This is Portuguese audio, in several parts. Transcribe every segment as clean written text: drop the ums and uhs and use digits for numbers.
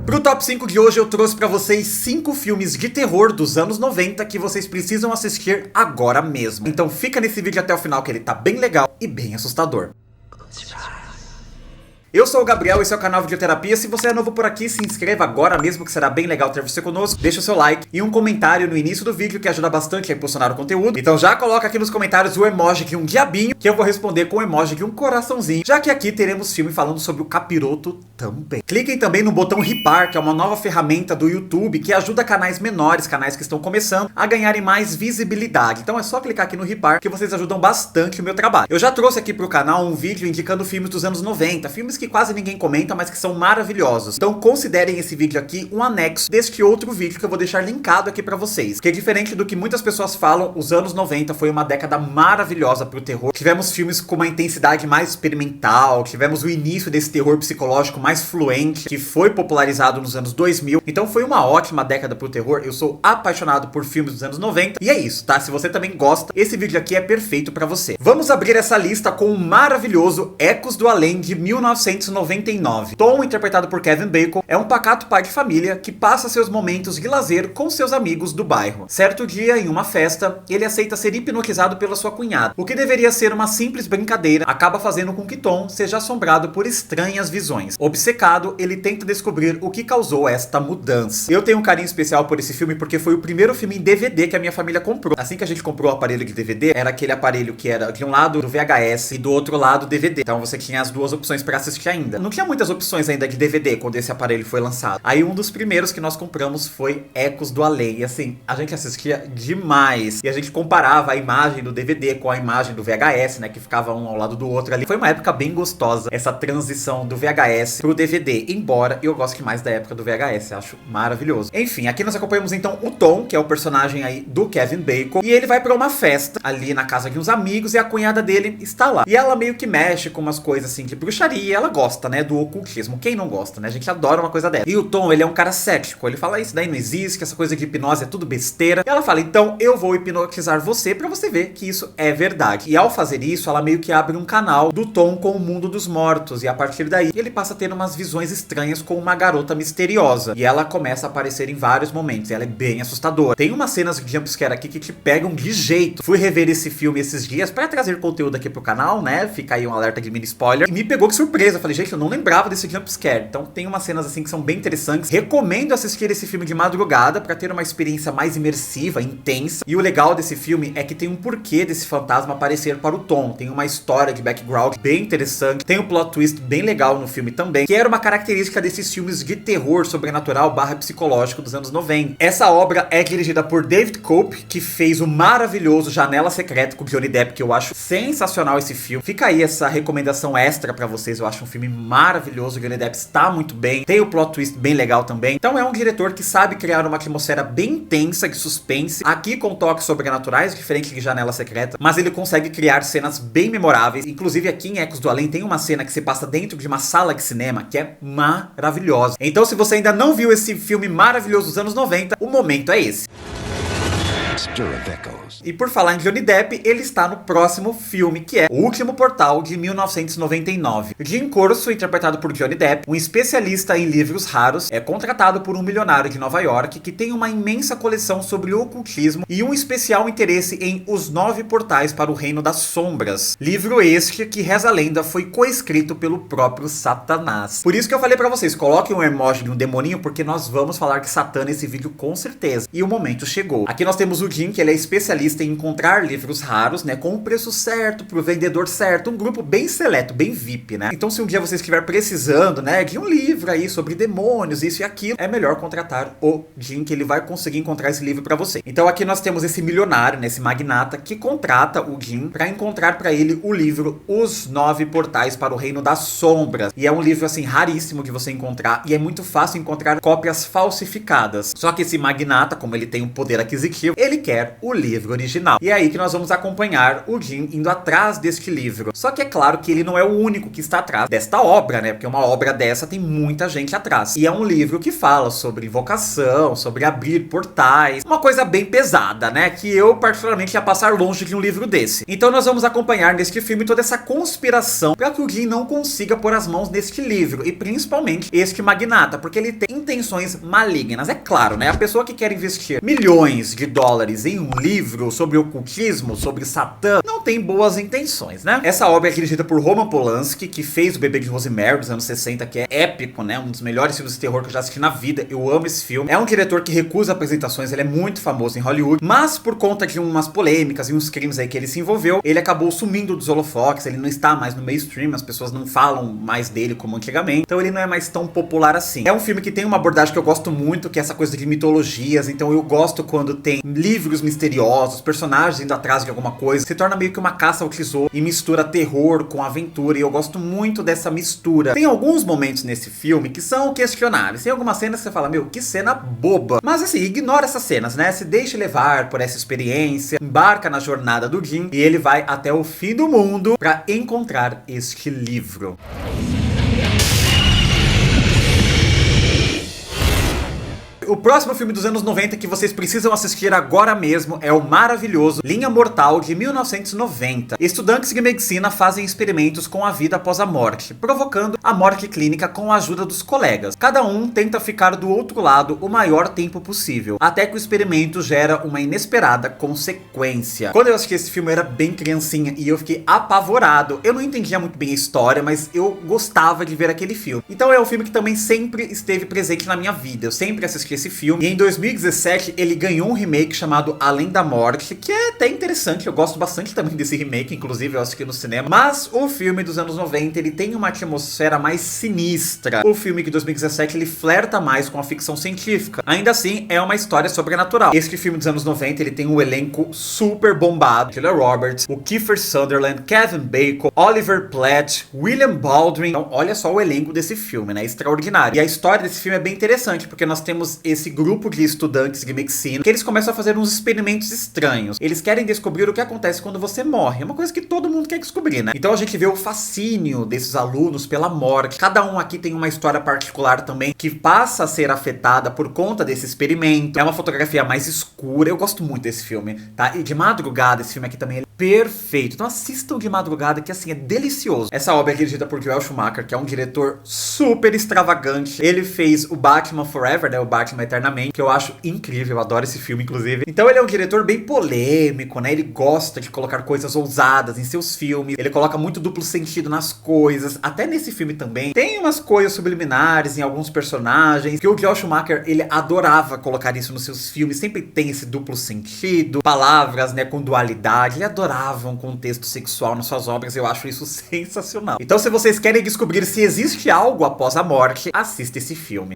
Pro top 5 de hoje eu trouxe pra vocês 5 filmes de terror dos anos 90 que vocês precisam assistir agora mesmo. Então fica nesse vídeo até o final que ele tá bem legal e bem assustador. Eu sou o Gabriel, esse é o canal Videoterapia. Se você é novo por aqui, se inscreva agora mesmo que será bem legal ter você conosco. Deixa o seu like e um comentário no início do vídeo que ajuda bastante a impulsionar o conteúdo. Então já coloca aqui nos comentários o emoji de um diabinho que eu vou responder com o emoji de um coraçãozinho, já que aqui teremos filme falando sobre o capiroto também. Cliquem também no botão Ripar, que é uma nova ferramenta do YouTube que ajuda canais menores, canais que estão começando, a ganharem mais visibilidade. Então é só clicar aqui no Ripar que vocês ajudam bastante o meu trabalho. Eu já trouxe aqui pro canal um vídeo indicando filmes dos anos 90, filmes que quase ninguém comenta, mas que são maravilhosos. Então considerem esse vídeo aqui um anexo deste outro vídeo que eu vou deixar linkado aqui pra vocês. Que é diferente do que muitas pessoas falam, os anos 90 foi uma década maravilhosa pro terror. Tivemos filmes com uma intensidade mais experimental, tivemos o início desse terror psicológico mais fluente, que foi popularizado nos anos 2000. Então foi uma ótima década pro terror. Eu sou apaixonado por filmes dos anos 90. E é isso, tá? Se você também gosta, esse vídeo aqui é perfeito pra você. Vamos abrir essa lista com o maravilhoso Ecos do Além de 1999. Tom, interpretado por Kevin Bacon, é um pacato pai de família que passa seus momentos de lazer com seus amigos do bairro. Certo dia, em uma festa, ele aceita ser hipnotizado pela sua cunhada. O que deveria ser uma simples brincadeira acaba fazendo com que Tom seja assombrado por estranhas visões. Obcecado, ele tenta descobrir o que causou esta mudança. Eu tenho um carinho especial por esse filme porque foi o primeiro filme em DVD que a minha família comprou. Assim que a gente comprou o aparelho de DVD, era aquele aparelho que era de um lado do VHS e do outro lado DVD. Então você tinha as duas opções para assistir ainda. Não tinha muitas opções ainda de DVD quando esse aparelho foi lançado. Aí um dos primeiros que nós compramos foi Ecos do Além. E assim, a gente assistia demais. E a gente comparava a imagem do DVD com a imagem do VHS, né? Que ficava um ao lado do outro ali. Foi uma época bem gostosa, essa transição do VHS pro DVD. Embora eu goste mais da época do VHS, acho maravilhoso. Enfim, aqui nós acompanhamos então o Tom, que é o personagem aí do Kevin Bacon. E ele vai pra uma festa ali na casa de uns amigos e a cunhada dele está lá. E ela meio que mexe com umas coisas assim de bruxaria. Ela gosta, né? Do ocultismo. Quem não gosta, né? A gente adora uma coisa dessa. E o Tom, ele é um cara cético. Ele fala, isso daí não existe, que essa coisa de hipnose é tudo besteira. E ela fala, então eu vou hipnotizar você pra você ver que isso é verdade. E ao fazer isso, ela meio que abre um canal do Tom com o mundo dos mortos. E a partir daí, ele passa a ter umas visões estranhas com uma garota misteriosa. E ela começa a aparecer em vários momentos. E ela é bem assustadora. Tem umas cenas de jumpscare aqui que te pegam de jeito. Fui rever esse filme esses dias pra trazer conteúdo aqui pro canal, né? Fica aí um alerta de mini spoiler. E me pegou de surpresa. Falei, gente, eu não lembrava desse jumpscare. Então tem umas cenas assim que são bem interessantes. Recomendo assistir esse filme de madrugada pra ter uma experiência mais imersiva, intensa. E o legal desse filme é que tem um porquê desse fantasma aparecer para o Tom. Tem uma história de background bem interessante. Tem um plot twist bem legal no filme também, que era uma característica desses filmes de terror sobrenatural barra psicológico dos anos 90. Essa obra é dirigida por David Cope, que fez o maravilhoso Janela Secreta com Johnny Depp, que eu acho sensacional esse filme. Fica aí essa recomendação extra pra vocês. Eu acho um filme maravilhoso. O Johnny Depp está muito bem. Tem o plot twist bem legal também. Então é um diretor que sabe criar uma atmosfera bem intensa de suspense. Aqui com toques sobrenaturais, diferente de Janela Secreta. Mas ele consegue criar cenas bem memoráveis. Inclusive aqui em Ecos do Além tem uma cena que se passa dentro de uma sala de cinema que é maravilhosa. Então se você ainda não viu esse filme maravilhoso dos anos 90, o momento é esse. E por falar em Johnny Depp, ele está no próximo filme, que é O Último Portal, de 1999. Jim Corso, interpretado por Johnny Depp, um especialista em livros raros, é contratado por um milionário de Nova York que tem uma imensa coleção sobre o ocultismo e um especial interesse em Os 9 Portais para o Reino das Sombras. Livro este que, reza a lenda, foi coescrito pelo próprio Satanás. Por isso que eu falei pra vocês, coloquem um emoji de um demoninho, porque nós vamos falar de Satã nesse vídeo com certeza. E o momento chegou. Aqui nós temos o Jim, que ele é especialista em encontrar livros raros, né, com o preço certo, pro vendedor certo, um grupo bem seleto, bem VIP, né? Então se um dia você estiver precisando, né, de um livro aí sobre demônios, isso e aquilo, é melhor contratar o Jim, que ele vai conseguir encontrar esse livro pra você. Então aqui nós temos esse milionário, né, esse magnata, que contrata o Jim pra encontrar pra ele o livro Os 9 Portais para o Reino das Sombras. E é um livro, assim, raríssimo de você encontrar, e é muito fácil encontrar cópias falsificadas. Só que esse magnata, como ele tem um poder aquisitivo, ele quer quer o livro original. E é aí que nós vamos acompanhar o Jim indo atrás deste livro. Só que é claro que ele não é o único que está atrás desta obra, né? Porque uma obra dessa tem muita gente atrás. E é um livro que fala sobre invocação, sobre abrir portais, uma coisa bem pesada, né? Que eu particularmente ia passar longe de um livro desse. Então nós vamos acompanhar neste filme toda essa conspiração para que o Jim não consiga pôr as mãos neste livro, e principalmente este magnata, porque ele tem intenções malignas. É claro, né? A pessoa que quer investir milhões de dólares em um livro sobre ocultismo, sobre Satã, não tem boas intenções, né? Essa obra é dirigida por Roman Polanski, que fez O Bebê de Rosemary dos anos 60, que é épico, né? Um dos melhores filmes de terror que eu já assisti na vida. Eu amo esse filme. É um diretor que recusa apresentações, ele é muito famoso em Hollywood, mas por conta de umas polêmicas e uns crimes aí que ele se envolveu, ele acabou sumindo dos holofotes, ele não está mais no mainstream, as pessoas não falam mais dele como antigamente, então ele não é mais tão popular assim. É um filme que tem uma abordagem que eu gosto muito, que é essa coisa de mitologias, então eu gosto quando tem livros misteriosos, personagens indo atrás de alguma coisa, se torna meio que uma caça ao tesouro e mistura terror com aventura, e eu gosto muito dessa mistura. Tem alguns momentos nesse filme que são questionáveis, tem algumas cenas que você fala, meu, que cena boba, mas assim, ignora essas cenas, né, se deixe levar por essa experiência, embarca na jornada do Jim e ele vai até o fim do mundo para encontrar este livro. O próximo filme dos anos 90 que vocês precisam assistir agora mesmo é o maravilhoso Linha Mortal, de 1990. Estudantes de medicina fazem experimentos com a vida após a morte, provocando a morte clínica com a ajuda dos colegas. Cada um tenta ficar do outro lado o maior tempo possível, até que o experimento gera uma inesperada consequência. Quando eu assisti esse filme eu era bem criancinha e eu fiquei apavorado. Eu não entendia muito bem a história, mas eu gostava de ver aquele filme. Então é um filme que também sempre esteve presente na minha vida. Eu sempre assisti esse filme, e em 2017 ele ganhou um remake chamado Além da Morte, que é até interessante, eu gosto bastante também desse remake, inclusive eu assisti no cinema, mas o filme dos anos 90 ele tem uma atmosfera mais sinistra. O filme de 2017 ele flerta mais com a ficção científica, ainda assim é uma história sobrenatural. Este filme dos anos 90 ele tem um elenco super bombado, Julia Roberts, o Kiefer Sutherland, Kevin Bacon, Oliver Platt, William Baldwin. Então olha só o elenco desse filme, né, extraordinário. E a história desse filme é bem interessante, porque nós temos esse grupo de estudantes de medicina, que eles começam a fazer uns experimentos estranhos. Eles querem descobrir o que acontece quando você morre. É uma coisa que todo mundo quer descobrir, né? Então a gente vê o fascínio desses alunos pela morte. Cada um aqui tem uma história particular também, que passa a ser afetada por conta desse experimento. É uma fotografia mais escura. Eu gosto muito desse filme, tá? E de madrugada, esse filme aqui também é perfeito. Então assistam de madrugada, que assim, é delicioso. Essa obra é dirigida por Joel Schumacher, que é um diretor super extravagante. Ele fez o Batman Forever, né? O Batman Eternamente, que eu acho incrível, eu adoro esse filme, inclusive. Então ele é um diretor bem polêmico, né? Ele gosta de colocar coisas ousadas em seus filmes. Ele coloca muito duplo sentido nas coisas. Até nesse filme também tem umas coisas subliminares em alguns personagens, que o Joel Schumacher, ele adorava colocar isso nos seus filmes. Sempre tem esse duplo sentido, palavras, né, com dualidade. Ele adorava um contexto sexual nas suas obras. Eu acho isso sensacional. Então se vocês querem descobrir se existe algo após a morte, assista esse filme.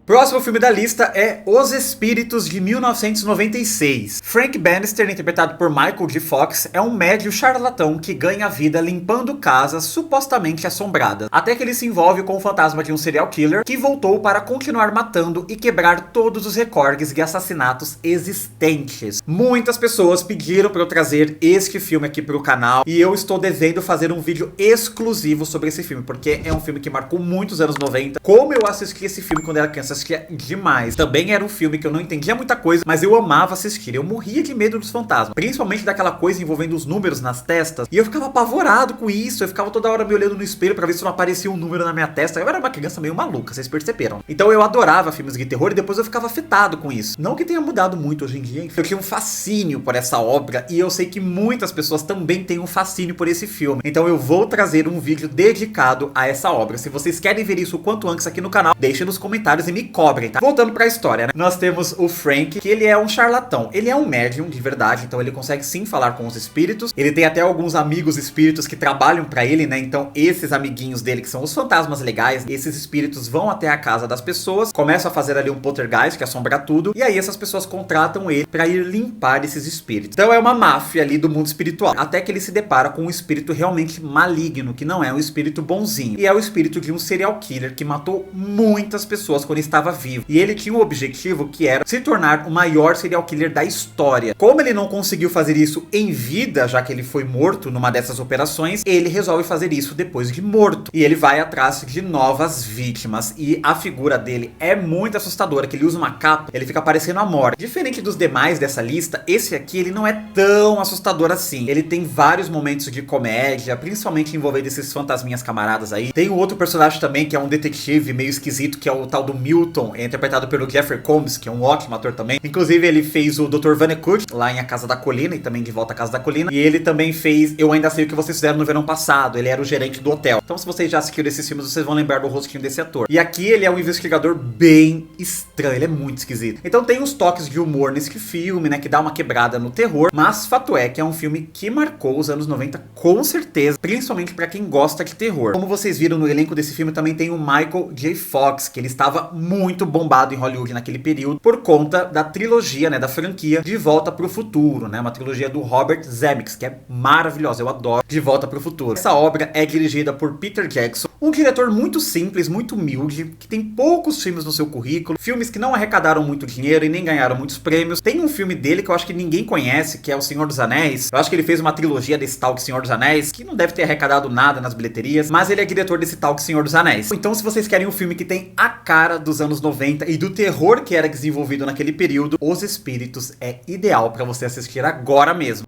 Próximo filme da lista é Os Espíritos, de 1996. Frank Bannister, interpretado por Michael J. Fox, é um médio charlatão que ganha a vida limpando casas supostamente assombradas, até que ele se envolve com o fantasma de um serial killer que voltou para continuar matando e quebrar todos os recordes de assassinatos existentes. Muitas pessoas pediram para eu trazer este filme aqui para o canal, e eu estou devendo fazer um vídeo exclusivo sobre esse filme, porque é um filme que marcou muitos anos 90. Como eu assisti esse filme quando era criança, assistia demais. Também era um filme que eu não entendia muita coisa, mas eu amava assistir. Eu morria de medo dos fantasmas, principalmente daquela coisa envolvendo os números nas testas, e eu ficava apavorado com isso. Eu ficava toda hora me olhando no espelho pra ver se não aparecia um número na minha testa. Eu era uma criança meio maluca, vocês perceberam. Então eu adorava filmes de terror, e depois eu ficava afetado com isso. Não que tenha mudado muito hoje em dia, eu tinha um fascínio por essa obra, e eu sei que muitas pessoas também têm um fascínio por esse filme. Então eu vou trazer um vídeo dedicado a essa obra. Se vocês querem ver isso o quanto antes aqui no canal, deixem nos comentários e me cobrem, tá? Voltando pra história, né? Nós temos o Frank, que ele é um charlatão. Ele é um médium de verdade, então ele consegue sim falar com os espíritos. Ele tem até alguns amigos espíritos que trabalham pra ele, né? Então esses amiguinhos dele, que são os fantasmas legais, esses espíritos vão até a casa das pessoas, começam a fazer ali um poltergeist, que assombra tudo, e aí essas pessoas contratam ele pra ir limpar esses espíritos. Então é uma máfia ali do mundo espiritual, até que ele se depara com um espírito realmente maligno, que não é um espírito bonzinho, e é o espírito de um serial killer que matou muitas pessoas quando estava estava vivo. E ele tinha um objetivo que era se tornar o maior serial killer da história. Como ele não conseguiu fazer isso em vida, já que ele foi morto numa dessas operações, ele resolve fazer isso depois de morto. E ele vai atrás de novas vítimas. E a figura dele é muito assustadora, que ele usa uma capa, ele fica parecendo a morte. Diferente dos demais dessa lista, esse aqui ele não é tão assustador assim. Ele tem vários momentos de comédia, principalmente envolvendo esses fantasminhas camaradas aí. Tem um outro personagem também, que é um detetive meio esquisito, que é o tal do Milton, interpretado pelo Jeffrey Combs, que é um ótimo ator também. Inclusive, ele fez o Dr. Vonnegut, lá em A Casa da Colina, e também De Volta à Casa da Colina. E ele também fez Eu Ainda Sei O Que Vocês Fizeram no Verão Passado. Ele era o gerente do hotel. Então, se vocês já assistiram esses filmes, vocês vão lembrar do rostinho desse ator. E aqui ele é um investigador bem estranho, ele é muito esquisito. Então tem uns toques de humor nesse filme, né, que dá uma quebrada no terror, mas fato é que é um filme que marcou os anos 90 com certeza, principalmente pra quem gosta de terror. Como vocês viram no elenco desse filme, também tem o Michael J. Fox, que ele estava muito bombado em Hollywood naquele período, por conta da trilogia, né, da franquia De Volta pro Futuro, né, uma trilogia do Robert Zemeckis, que é maravilhosa, eu adoro De Volta pro Futuro. Essa obra é dirigida por Peter Jackson, um diretor muito simples, muito humilde, que tem poucos filmes no seu currículo, filmes que não arrecadaram muito dinheiro e nem ganharam muitos prêmios. Tem um filme dele que eu acho que ninguém conhece, que é O Senhor dos Anéis. Eu acho que ele fez uma trilogia desse tal Senhor dos Anéis, que não deve ter arrecadado nada nas bilheterias, mas ele é diretor desse tal Senhor dos Anéis. Então, se vocês querem um filme que tem a cara dos anos 90 e do terror que era desenvolvido naquele período, Os Espíritos é ideal pra você assistir agora mesmo.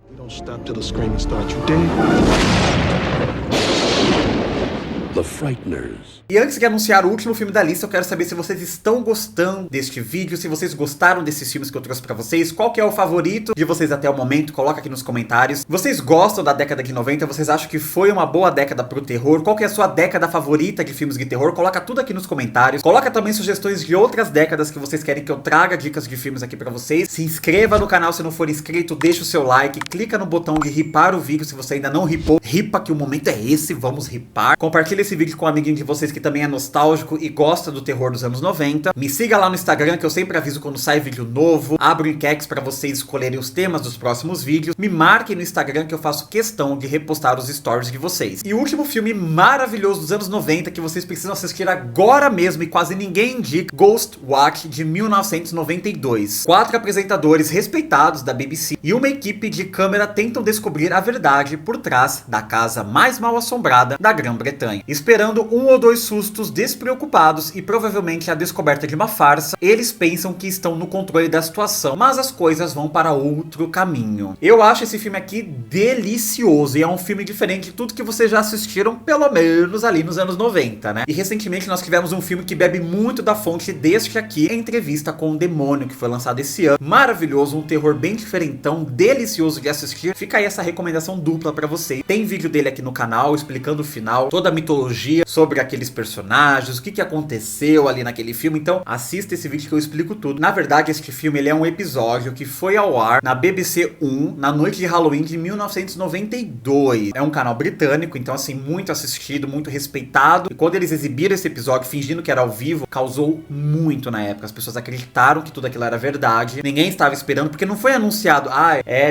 The Frighteners. E antes de anunciar o último filme da lista, eu quero saber se vocês estão gostando deste vídeo, se vocês gostaram desses filmes que eu trouxe pra vocês, qual que é o favorito de vocês até o momento, coloca aqui nos comentários. Vocês gostam da década de 90? Vocês acham que foi uma boa década pro terror? Qual que é a sua década favorita de filmes de terror? Coloca tudo aqui nos comentários. Coloca também sugestões de outras décadas que vocês querem que eu traga dicas de filmes aqui pra vocês. Se inscreva no canal se não for inscrito, deixa o seu like, clica no botão de ripar o vídeo se você ainda não ripou. Ripa que o momento é esse, vamos ripar. Compartilha esse vídeo com um amiguinho de vocês que também é nostálgico e gosta do terror dos anos 90. Me siga lá no Instagram, que eu sempre aviso quando sai vídeo novo. Abro enquetes para vocês escolherem os temas dos próximos vídeos. Me marquem no Instagram que eu faço questão de repostar os stories de vocês. E o último filme maravilhoso dos anos 90 que vocês precisam assistir agora mesmo e quase ninguém indica, Ghostwatch, de 1992. 4 apresentadores respeitados da BBC e uma equipe de câmera tentam descobrir a verdade por trás da casa mais mal assombrada da Grã-Bretanha. Esperando um ou dois sustos despreocupados e provavelmente a descoberta de uma farsa, eles pensam que estão no controle da situação, mas as coisas vão para outro caminho. Eu acho esse filme aqui delicioso e é um filme diferente de tudo que vocês já assistiram, pelo menos ali nos anos 90, né? E recentemente nós tivemos um filme que bebe muito da fonte deste aqui, Entrevista com o Demônio, que foi lançado esse ano. Maravilhoso, um terror bem diferentão, delicioso de assistir. Fica aí essa recomendação dupla pra vocês. Tem vídeo dele aqui no canal, explicando o final, toda a mitologia sobre aqueles personagens, o que aconteceu ali naquele filme. Então assista esse vídeo que eu explico tudo. Na verdade, este filme ele é um episódio que foi ao ar na BBC 1 na noite de Halloween de 1992. É um canal britânico, então assim, muito assistido, muito respeitado. E quando eles exibiram esse episódio fingindo que era ao vivo, causou muito na época. As pessoas acreditaram que tudo aquilo era verdade. Ninguém estava esperando, porque não foi anunciado,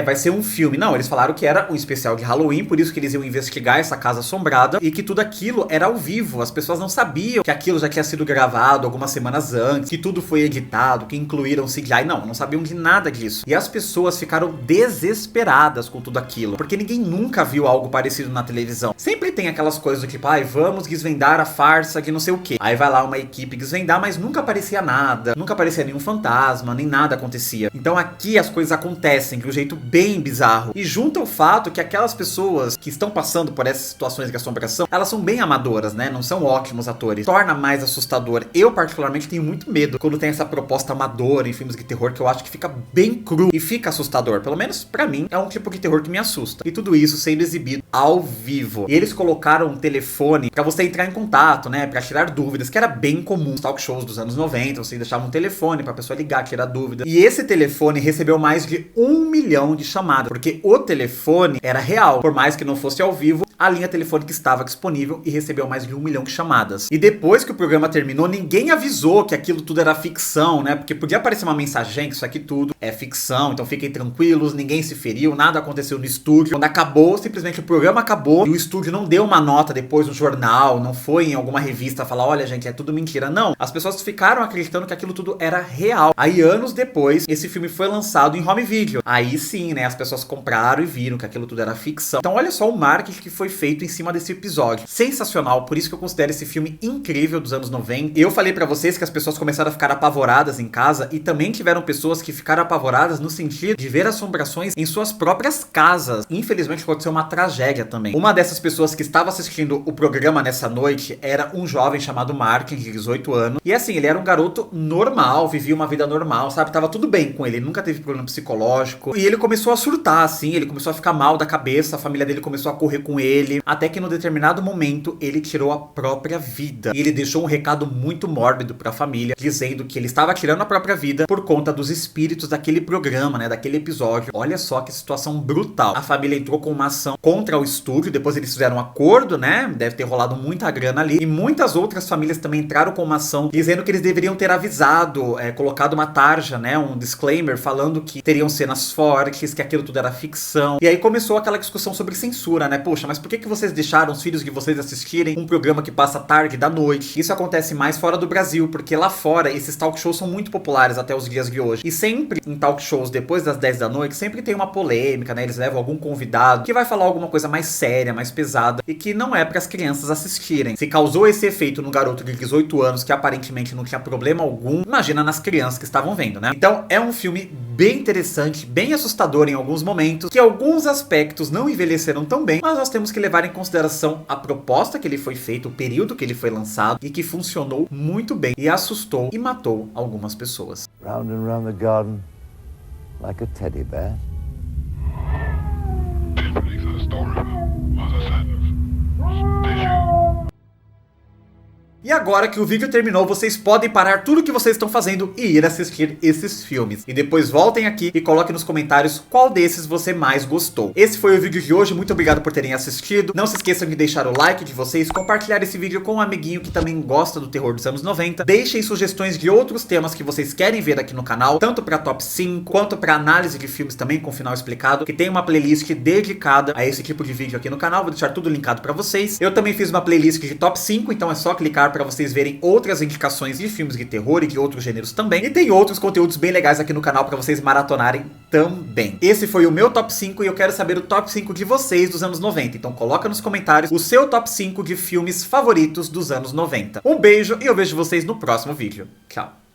vai ser um filme. Não, eles falaram que era um especial de Halloween, por isso que eles iam investigar essa casa assombrada e que tudo aquilo era ao vivo. As pessoas não sabiam que aquilo já tinha sido gravado algumas semanas antes, que tudo foi editado, que incluíram CGI. Não sabiam de nada disso. E as pessoas ficaram desesperadas com tudo aquilo, porque ninguém nunca viu algo parecido na televisão. Sempre tem aquelas coisas do tipo, vamos desvendar a farsa de não sei o que. Aí vai lá uma equipe desvendar, mas nunca aparecia nada, nunca aparecia nenhum fantasma, nem nada acontecia. Então aqui as coisas acontecem de um jeito bem bizarro. E junta o fato que aquelas pessoas que estão passando por essas situações de assombração, elas são bem amadoras, né? Não são ótimos atores. Torna mais assustador. Eu particularmente tenho muito medo quando tem essa proposta amadora em filmes de terror, que eu acho que fica bem cru e fica assustador. Pelo menos pra mim é um tipo de terror que me assusta. E tudo isso sendo exibido ao vivo. E eles colocaram um telefone pra você entrar em contato, né? Pra tirar dúvidas, que era bem comum nos talk shows dos anos 90. Você deixava um telefone pra pessoa ligar, tirar dúvida. E esse telefone recebeu mais de 1 milhão de chamadas, porque o telefone era real. Por mais que não fosse ao vivo, a linha telefônica estava disponível e recebeu mais de 1 milhão de chamadas. E depois que o programa terminou, ninguém avisou que aquilo tudo era ficção, né? Porque podia aparecer uma mensagem que isso aqui tudo é ficção, então fiquem tranquilos, ninguém se feriu, nada aconteceu no estúdio. Quando acabou, simplesmente o programa acabou e o estúdio não deu uma nota depois no jornal, não foi em alguma revista falar, olha gente, é tudo mentira. Não, as pessoas ficaram acreditando que aquilo tudo era real. Aí anos depois, esse filme foi lançado em home video. Aí sim, né, as pessoas compraram e viram que aquilo tudo era ficção. Então olha só o marketing que foi feito em cima desse episódio. Sensacional, por isso que eu considero esse filme incrível dos anos 90. Eu falei pra vocês que as pessoas começaram a ficar apavoradas em casa e também tiveram pessoas que ficaram apavoradas no sentido de ver assombrações em suas próprias casas. Infelizmente aconteceu uma tragédia também. Uma dessas pessoas que estava assistindo o programa nessa noite era um jovem chamado Mark, de 18 anos. E assim, ele era um garoto normal, vivia uma vida normal, sabe? Tava tudo bem com ele nunca teve problema psicológico. E ele começou a surtar, assim, ele começou a ficar mal da cabeça, a família dele começou a correr com ele, até que no determinado momento ele tirou a própria vida. E ele deixou um recado muito mórbido pra família, dizendo que ele estava tirando a própria vida por conta dos espíritos daquele programa, né, daquele episódio. Olha só que situação brutal. A família entrou com uma ação contra o estúdio, depois eles fizeram um acordo, né, deve ter rolado muita grana ali, e muitas outras famílias também entraram com uma ação dizendo que eles deveriam ter avisado, colocado uma tarja, né, um disclaimer falando que teriam cenas fortes, que aquilo tudo era ficção. E aí começou aquela discussão sobre censura, né, poxa, mas por que vocês deixaram os filhos de vocês assistirem um programa que passa tarde da noite? Isso acontece mais fora do Brasil, porque lá fora esses talk shows são muito populares até os dias de hoje. E sempre em talk shows depois das 10 da noite, sempre tem uma polêmica, né, eles levam algum convidado que vai falar alguma coisa mais séria, mais pesada, e que não é para as crianças assistirem. Se causou esse efeito no garoto de 18 anos, que aparentemente não tinha problema algum, imagina nas crianças que estavam vendo, né? Então é um filme bem interessante, bem assustador em alguns momentos, que alguns aspectos não envelheceram tão bem, mas nós temos que levar em consideração a proposta que ele foi feito, o período que ele foi lançado, e que funcionou muito bem, e assustou e matou algumas pessoas. Round and round the garden, like a teddy bear. Didn't believe that story was a sentence. Did you? E agora que o vídeo terminou, vocês podem parar tudo o que vocês estão fazendo e ir assistir esses filmes. E depois voltem aqui e coloquem nos comentários qual desses você mais gostou. Esse foi o vídeo de hoje, muito obrigado por terem assistido. Não se esqueçam de deixar o like de vocês, compartilhar esse vídeo com um amiguinho que também gosta do terror dos anos 90. Deixem sugestões de outros temas que vocês querem ver aqui no canal, tanto para top 5, quanto para análise de filmes também com final explicado, que tem uma playlist dedicada a esse tipo de vídeo aqui no canal. Vou deixar tudo linkado para vocês. Eu também fiz uma playlist de top 5, então é só clicar para vocês verem outras indicações de filmes de terror e de outros gêneros também. E tem outros conteúdos bem legais aqui no canal para vocês maratonarem também. Esse foi o meu top 5 e eu quero saber o top 5 de vocês dos anos 90. Então coloca nos comentários o seu top 5 de filmes favoritos dos anos 90. Um beijo e eu vejo vocês no próximo vídeo. Tchau!